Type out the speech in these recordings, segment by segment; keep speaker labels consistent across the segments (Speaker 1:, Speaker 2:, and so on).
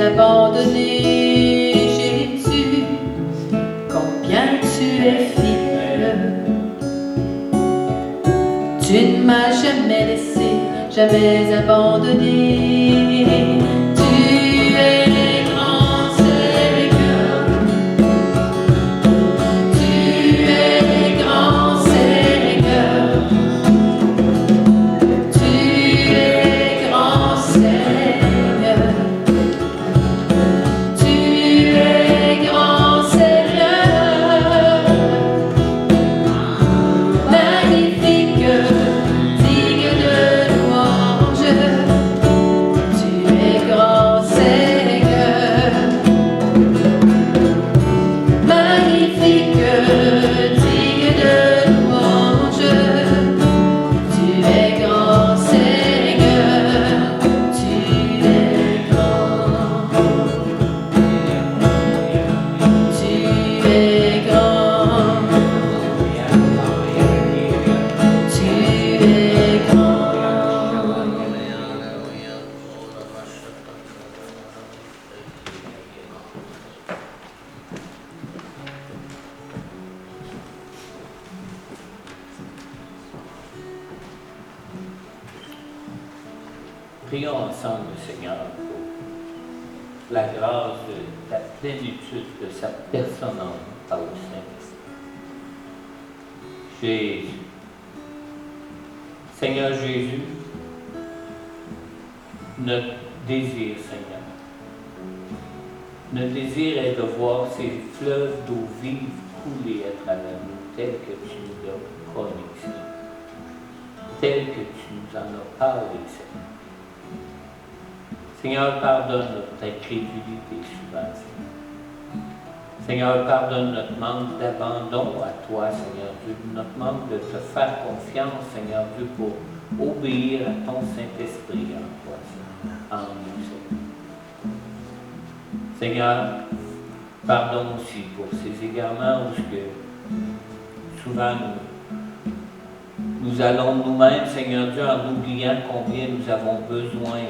Speaker 1: abandonné, Jésus, combien tu es fidèle. Tu ne m'as jamais laissé, jamais abandonné. Tu es grand Seigneur. Tu es grand Seigneur. Tu es grand Seigneur. Tu es grand Seigneur. Magnifique, digne de louange. Tu es grand Seigneur. Magnifique, digne de louange. Tu es grand Seigneur. Tu es grand. Tu es grand. Tu es grand.
Speaker 2: Prions ensemble, Seigneur, pour la grâce de ta plénitude de sa personne en nous par le Saint-Esprit. Jésus. Seigneur Jésus, notre désir, Seigneur, notre désir est de voir ces fleuves d'eau vive couler à travers nous, tels que tu nous as promis, Seigneur, tels que tu nous en as parlé, Seigneur. Seigneur, pardonne notre incrédulité souvent, Seigneur. Seigneur, pardonne notre manque d'abandon à toi, Seigneur Dieu, notre manque de te faire confiance, Seigneur Dieu, pour obéir à ton Saint-Esprit en toi, Seigneur, en nous, Seigneur. Seigneur, pardonne aussi pour ces égarements où souvent nous allons nous-mêmes, Seigneur Dieu, en oubliant combien nous avons besoin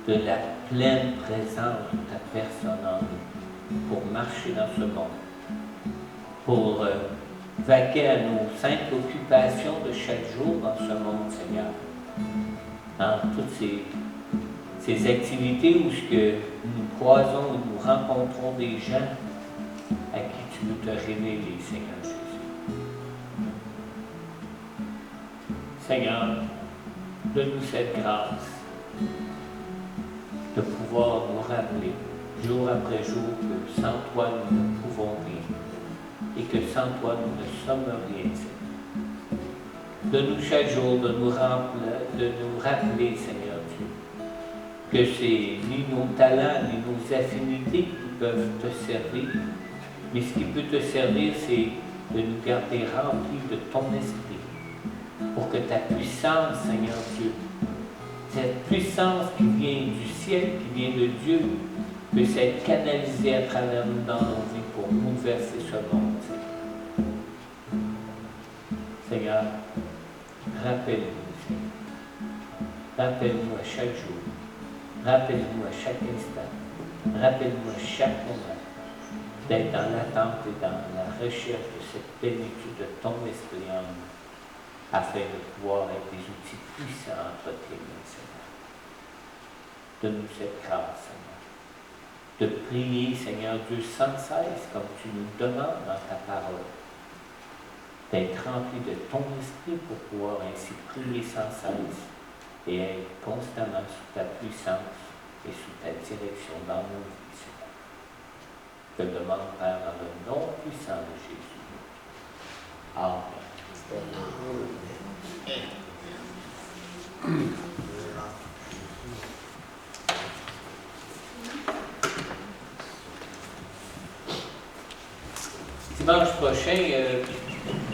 Speaker 2: de la pleine présence de ta personne en nous, pour marcher dans ce monde, pour vaquer à nos simples occupations de chaque jour dans ce monde, Seigneur. Dans toutes ces activités où nous croisons, où nous rencontrons des gens à qui tu veux te révéler, Seigneur Jésus. Seigneur, donne-nous cette grâce de pouvoir nous rappeler, jour après jour, que sans toi, nous ne pouvons rien, et que sans toi, nous ne sommes rien, Seigneur. Donne-nous chaque jour de nous rappeler, Seigneur Dieu, que c'est ni nos talents, ni nos affinités qui peuvent te servir, mais ce qui peut te servir, c'est de nous garder remplis de ton esprit, pour que ta puissance, Seigneur Dieu, cette puissance qui vient du ciel, qui vient de Dieu, puisse être canalisée à travers nous dans nos vies pour bouleverser ce monde. Seigneur, rappelle-nous, Seigneur. Rappelle-nous à chaque jour. Rappelle-nous à chaque instant. Rappelle-nous à chaque moment d'être dans l'attente et dans la recherche de cette plénitude de ton esprit en nous, afin de pouvoir être des outils puissants entre tes mains, Seigneur. Donne-nous cette grâce, Seigneur, de prier, Seigneur Dieu, sans cesse, comme tu nous demandes dans ta parole, d'être rempli de ton esprit pour pouvoir ainsi prier sans cesse et être constamment sous ta puissance et sous ta direction dans nos vies, Seigneur. Je te demande, Père, dans le nom puissant de Jésus. Amen. Dimanche prochain,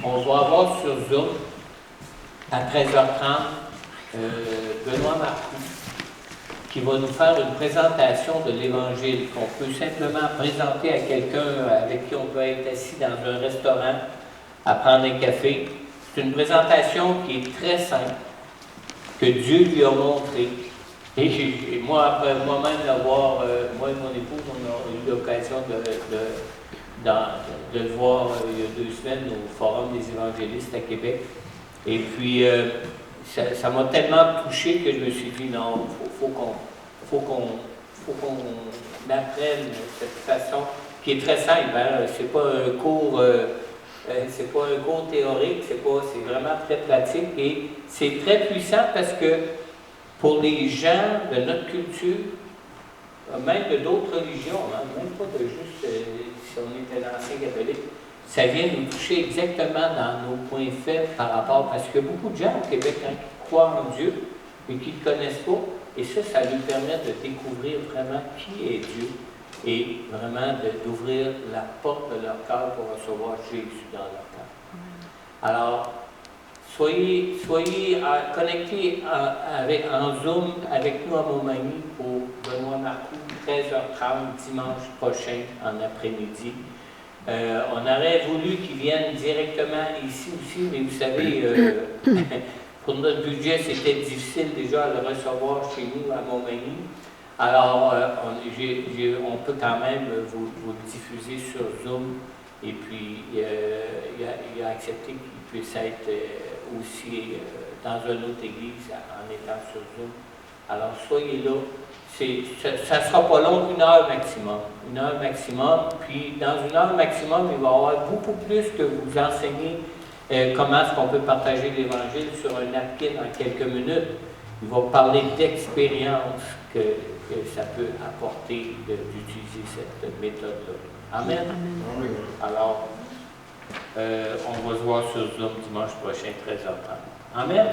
Speaker 2: on va avoir sur Zoom à 13h30 Benoît Marcoux qui va nous faire une présentation de l'Évangile qu'on peut simplement présenter à quelqu'un avec qui on peut être assis dans un restaurant à prendre un café. C'est une présentation qui est très simple, que Dieu lui a montré. Et moi, après moi-même l'avoir, moi et mon l'occasion de le voir il y a 2 semaines au Forum des évangélistes à Québec. Et puis, ça m'a tellement touché que je me suis dit, non, faut qu'on apprenne cette façon qui est très simple. Hein? C'est pas un cours théorique, c'est vraiment très pratique et c'est très puissant parce que pour les gens de notre culture, même de d'autres religions, hein, même pas de juste si on était l'ancien catholique, ça vient nous toucher exactement dans nos points faibles par rapport, parce qu'il y a beaucoup de gens au Québec hein, qui croient en Dieu, mais qui ne le connaissent pas, et ça lui permet de découvrir vraiment qui est Dieu, et vraiment d'ouvrir la porte de leur cœur pour recevoir Jésus dans leur cœur. Alors, soyez connectés en Zoom avec nous à Montmagny pour Benoît Marcoux, 13h30 dimanche prochain en après-midi. On aurait voulu qu'ils viennent directement ici aussi, mais vous savez, pour notre budget, c'était difficile déjà de le recevoir chez nous à Montmagny. Alors, on peut quand même vous le diffuser sur Zoom. Et puis, il a accepté qu'il puisse être aussi dans une autre église en étant sur Zoom. Alors, soyez là. Ça ne sera pas long, 1 heure maximum. 1 heure maximum. Puis, dans 1 heure maximum, il va y avoir beaucoup plus que vous enseigner comment est-ce qu'on peut partager l'Évangile sur un napkin en quelques minutes. Il va parler d'expérience que ça peut apporter d'utiliser cette méthode-là. Amen.
Speaker 3: Amen.
Speaker 2: Alors, on va se voir sur Zoom dimanche prochain, 13h30. Amen.